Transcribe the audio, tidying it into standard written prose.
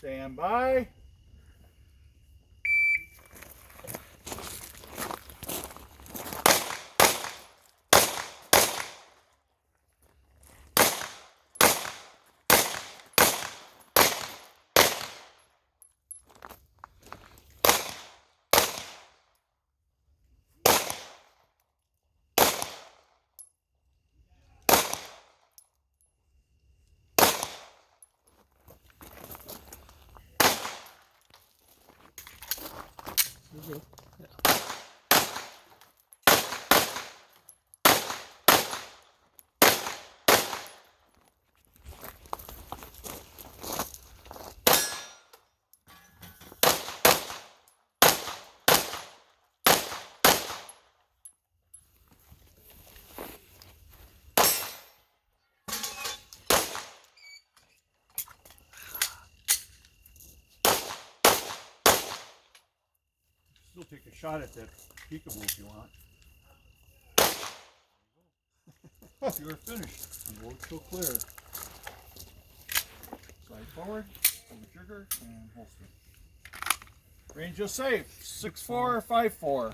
Stand by. Still take a shot at that peekaboo if you want. You're finished. And road still clear. Slide forward, pull the trigger, and holster. Range is safe. 6.4, 5.4.